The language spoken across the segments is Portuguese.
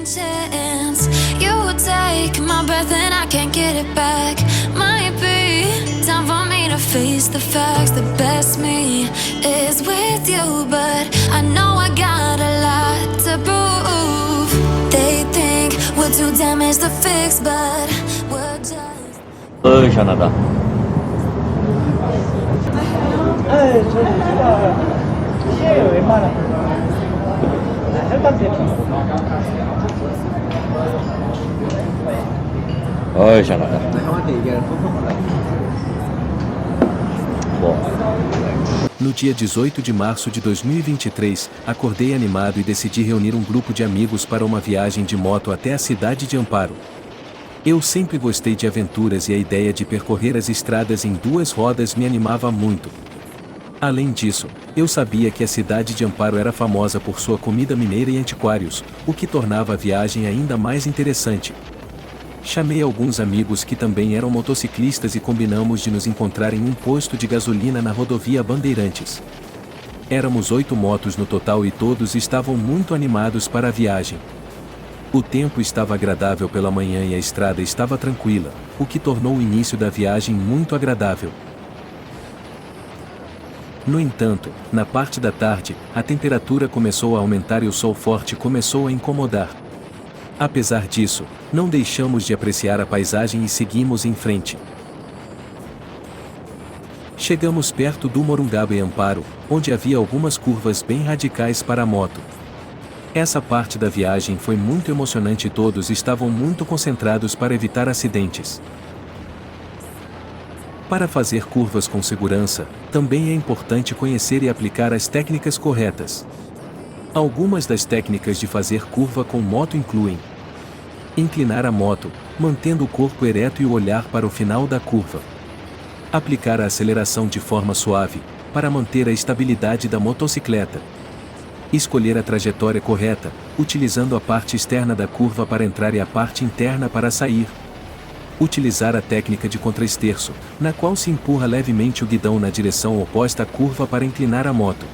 chance. You take my breath and I can't get it back. Might be time for me to face the facts. The best me is with you, but I know I got a lot to prove. They think we're too damaged to fix, but we're just. 시원하다. 저 제가 피해요 웬만하면. 혈당 때문에. 시원하다. 형한테 얘기할 뻔뻔하다. No dia 18 de março de 2023, acordei animado e decidi reunir um grupo de amigos para uma viagem de moto até a cidade de Amparo. Eu sempre gostei de aventuras e a ideia de percorrer as estradas em duas rodas me animava muito. Além disso, eu sabia que a cidade de Amparo era famosa por sua comida mineira e antiquários, o que tornava a viagem ainda mais interessante. Chamei alguns amigos que também eram motociclistas e combinamos de nos encontrar em um posto de gasolina na rodovia Bandeirantes. Éramos 8 motos no total e todos estavam muito animados para a viagem. O tempo estava agradável pela manhã e a estrada estava tranquila, o que tornou o início da viagem muito agradável. No entanto, na parte da tarde, a temperatura começou a aumentar e o sol forte começou a incomodar. Apesar disso, não deixamos de apreciar a paisagem e seguimos em frente. Chegamos perto do Morungaba e Amparo, onde havia algumas curvas bem radicais para a moto. Essa parte da viagem foi muito emocionante e todos estavam muito concentrados para evitar acidentes. Para fazer curvas com segurança, também é importante conhecer e aplicar as técnicas corretas. Algumas das técnicas de fazer curva com moto incluem: inclinar a moto, mantendo o corpo ereto e o olhar para o final da curva. Aplicar a aceleração de forma suave, para manter a estabilidade da motocicleta. Escolher a trajetória correta, utilizando a parte externa da curva para entrar e a parte interna para sair. Utilizar a técnica de contraesterço, na qual se empurra levemente o guidão na direção oposta à curva para inclinar a moto.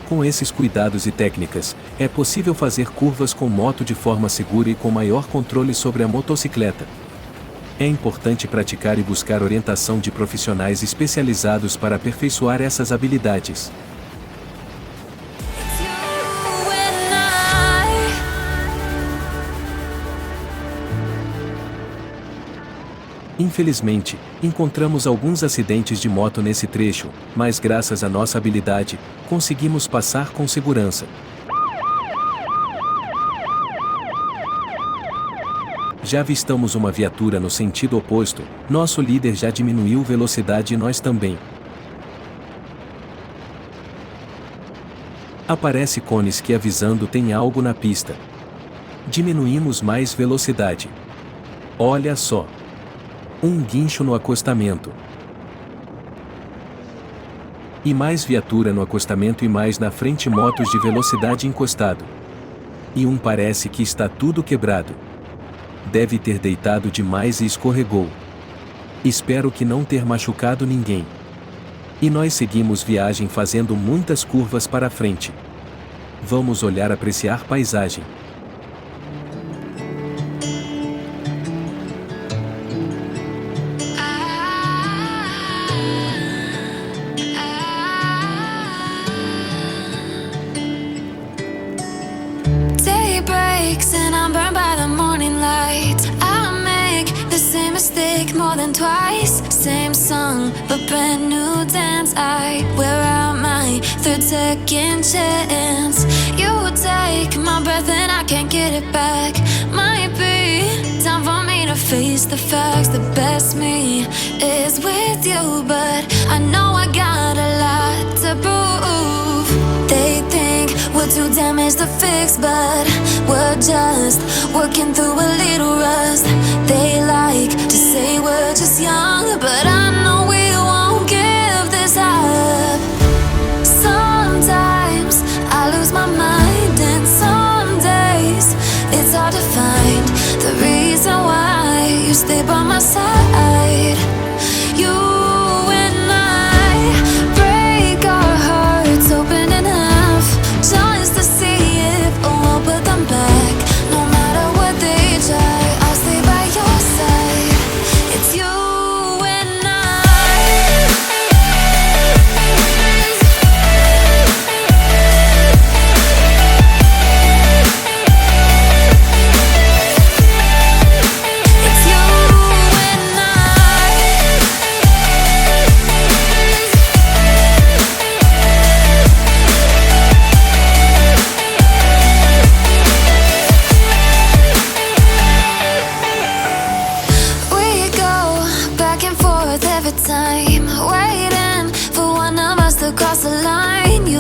Com esses cuidados e técnicas, é possível fazer curvas com moto de forma segura e com maior controle sobre a motocicleta. É importante praticar e buscar orientação de profissionais especializados para aperfeiçoar essas habilidades. Infelizmente, encontramos alguns acidentes de moto nesse trecho, mas graças à nossa habilidade, conseguimos passar com segurança. Já avistamos uma viatura no sentido oposto, nosso líder já diminuiu velocidade e nós também. Aparece cones que avisando tem algo na pista. Diminuímos mais velocidade. Olha só! Um guincho no acostamento. E mais viatura no acostamento e mais na frente motos de velocidade encostado. E parece que está tudo quebrado. Deve ter deitado demais e escorregou. Espero que não ter machucado ninguém. E nós seguimos viagem fazendo muitas curvas para frente. Vamos olhar apreciar paisagem. And I'm burned by the morning light. I make the same mistake more than twice. Same song, but brand new dance. I wear out my third second chance. You take my breath and I can't get it back. Might be time for me to face the facts. The best me is with you, but I know I got a lot to prove. They think we're too damaged to fix, but we're just working through a little rust. They like to say we're just young, but I know we won't give this up. Sometimes I lose my mind, and some days it's hard to find the reason why you stay by my side. You and I break our hearts open in half, just to see if we'll put them back. No matter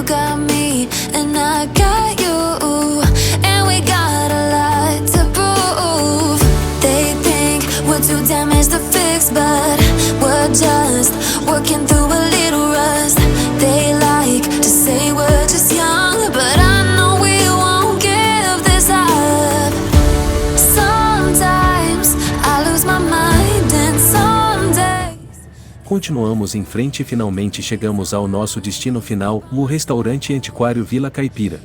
You got me, and I got you, and we got a lot to prove. They think we're too damaged to fix, but we're just working through a little rust. They like to say we're just young, but I know we won't give this up. Sometimes I lose my mind, and some days. Continuamos em frente e finalmente chegamos ao nosso destino final, o restaurante antiquário Vila Caipira.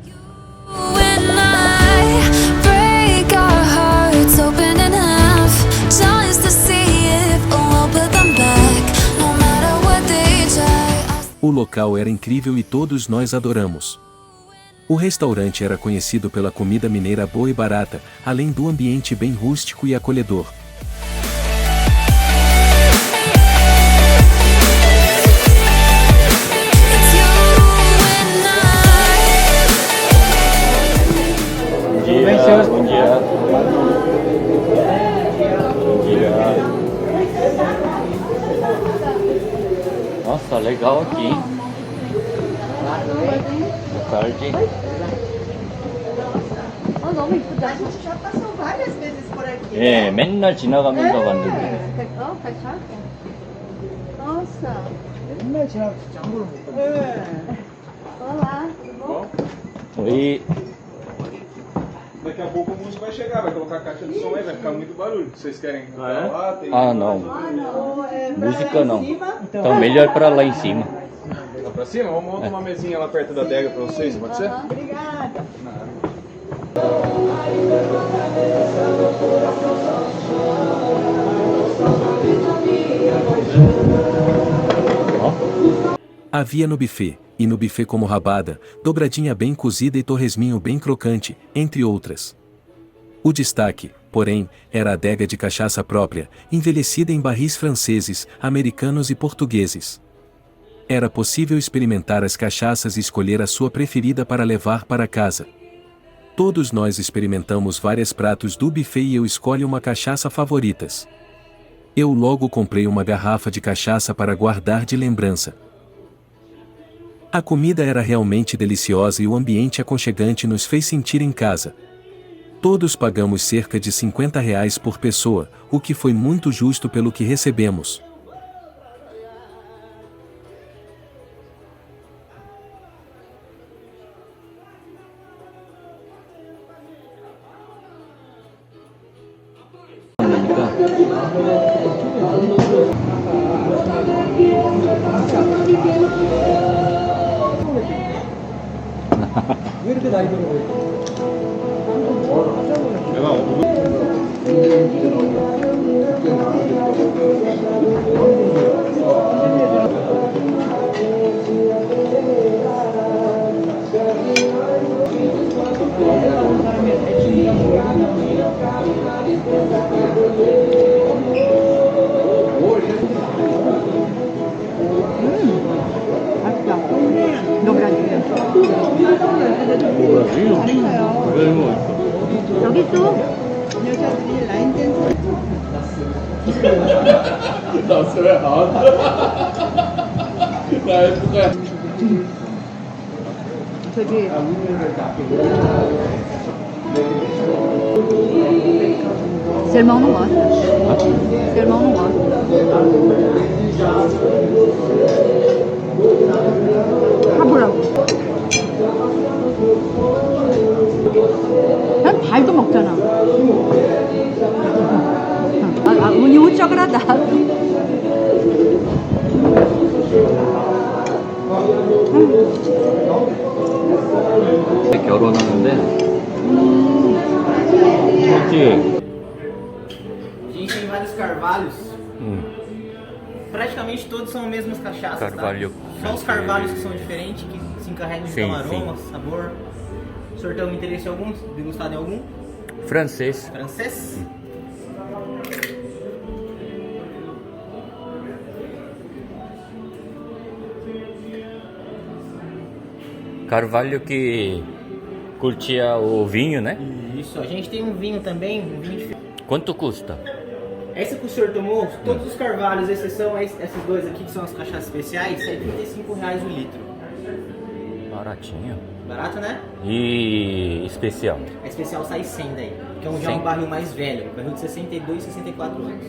When I break our hearts open in half, just to see if we'll put them back, no matter what they try. O local era incrível e todos nós adoramos. O restaurante era conhecido pela comida mineira boa e barata, além do ambiente bem rústico e acolhedor. It's you and I. Bom dia, bom dia. Bom dia. Nossa, legal aqui, hein? Boa tarde. 너무 이쁘다. já passou várias vezes por aqui. 예, 맨날 지나가면서 봤는데. 괜찮아. Nossa. 맨날 지나가서 장보를 못 봤는데. Olá, tudo bom? Oi. Daqui a pouco o músico vai chegar, vai colocar a caixa de som aí, vai ficar muito barulho. Vocês querem entrar lá? Tem... Ah, não. Não, é pra Música lá em não. cima. Então melhor pra lá em cima. Lá pra cima? Vamos montar uma mesinha lá perto da adega pra vocês, pode ser? Obrigada. Havia no buffet, e no buffet como rabada, dobradinha bem cozida e torresminho bem crocante, entre outras. O destaque, porém, era a adega de cachaça própria, envelhecida em barris franceses, americanos e portugueses. Era possível experimentar as cachaças e escolher a sua preferida para levar para casa. Todos nós experimentamos vários pratos do buffet e eu escolhi uma cachaça favoritas. Eu logo comprei uma garrafa de cachaça para guardar de lembrança. A comida era realmente deliciosa e o ambiente aconchegante nos fez sentir em casa. Todos pagamos cerca de R$50 por pessoa, o que foi muito justo pelo que recebemos. 왜 이렇게 나이 들어 보여? 맛있다. 노브라질. 여기 또 여자들이 라인 댄스. 저기 C'est le moment, moi. C'est le moment, moi. 하보라고. 난 달도 먹잖아. 운이 우쩍을 하다. 결혼하는데. 그렇지. A gente tem vários carvalhos. Praticamente todos são as mesmas cachaças. Carvalho. Tá? Só os carvalhos que são diferentes, que se encarregam de dar um aroma, sabor. O senhor tem algum interesse em algum? Degustado em algum? Francês. Francês? Carvalho que curtia o vinho, né? Isso, a gente tem um vinho também, um vinho diferente. Quanto custa? Essa que o senhor tomou, todos os carvalhos, exceção esses dois aqui que são as cachaças especiais, é R$35 o litro. Baratinho. Barato, né? E especial? A especial sai 100 daí, que é um, já 100. um barril mais velho, barril de 62, 64 anos.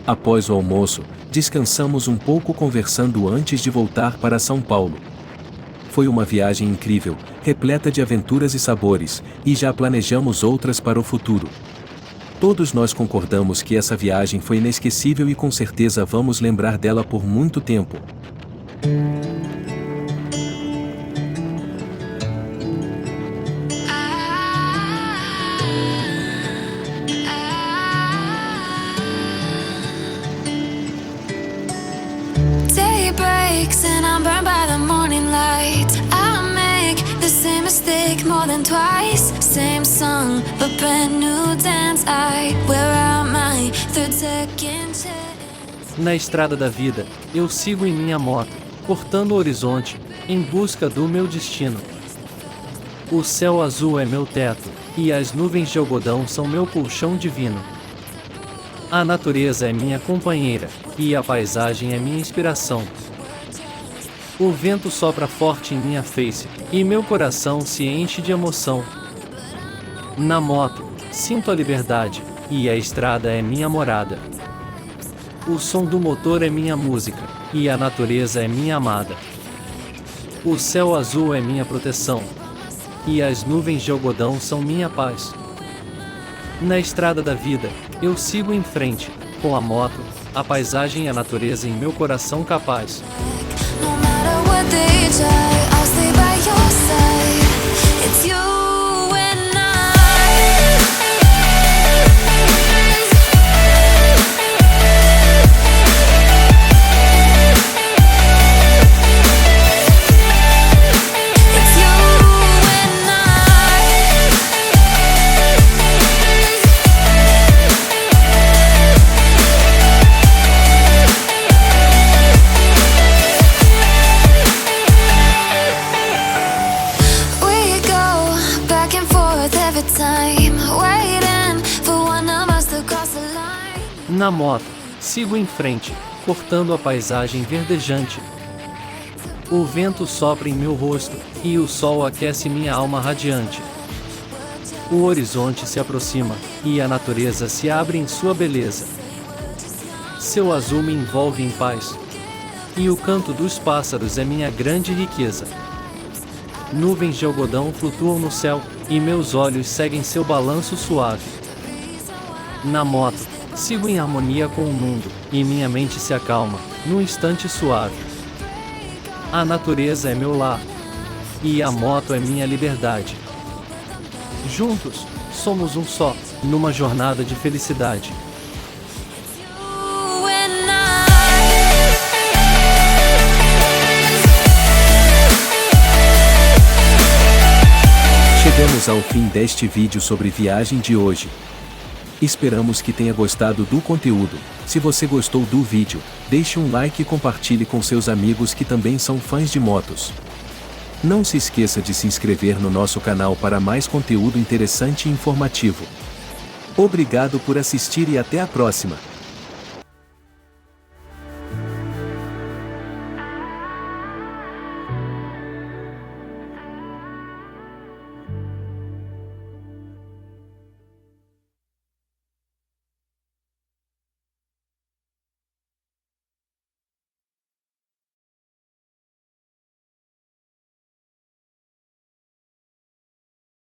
Após o almoço, descansamos um pouco conversando antes de voltar para São Paulo. Foi uma viagem incrível, repleta de aventuras e sabores, e já planejamos outras para o futuro. Todos nós concordamos que essa viagem foi inesquecível e com certeza vamos lembrar dela por muito tempo. Day breaks and I'm burned by the morning light. I make the same mistake more than twice. Same song, but brand new dance. I wear out my third second chance. Na estrada da vida, eu sigo em minha moto, cortando o horizonte, em busca do meu destino. O céu azul é meu teto, e as nuvens de algodão são meu colchão divino. A natureza é minha companheira, e a paisagem é minha inspiração. O vento sopra forte em minha face, e meu coração se enche de emoção. Na moto, sinto a liberdade, e a estrada é minha morada. O som do motor é minha música, e a natureza é minha amada. O céu azul é minha proteção, e as nuvens de algodão são minha paz. Na estrada da vida, eu sigo em frente, com a moto, a paisagem e a natureza em meu coração capaz. No matter what they try, I'll stay by your side. It's you and I. It's you and I. We go back and forth every time, waiting for one of us to cross the line. Na moto, sigo em frente, cortando a paisagem verdejante. O vento sopra em meu rosto, e o sol aquece minha alma radiante. O horizonte se aproxima, e a natureza se abre em sua beleza. Seu azul me envolve em paz, e o canto dos pássaros é minha grande riqueza. Nuvens de algodão flutuam no céu, e meus olhos seguem seu balanço suave. Na moto, sigo em harmonia com o mundo, e minha mente se acalma, num instante suave. A natureza é meu lar, e a moto é minha liberdade. Juntos, somos um só, numa jornada de felicidade. You and I. Chegamos ao fim deste vídeo sobre viagem de hoje. Esperamos que tenha gostado do conteúdo. Se você gostou do vídeo, deixe um like e compartilhe com seus amigos que também são fãs de motos. Não se esqueça de se inscrever no nosso canal para mais conteúdo interessante e informativo. Obrigado por assistir e até a próxima!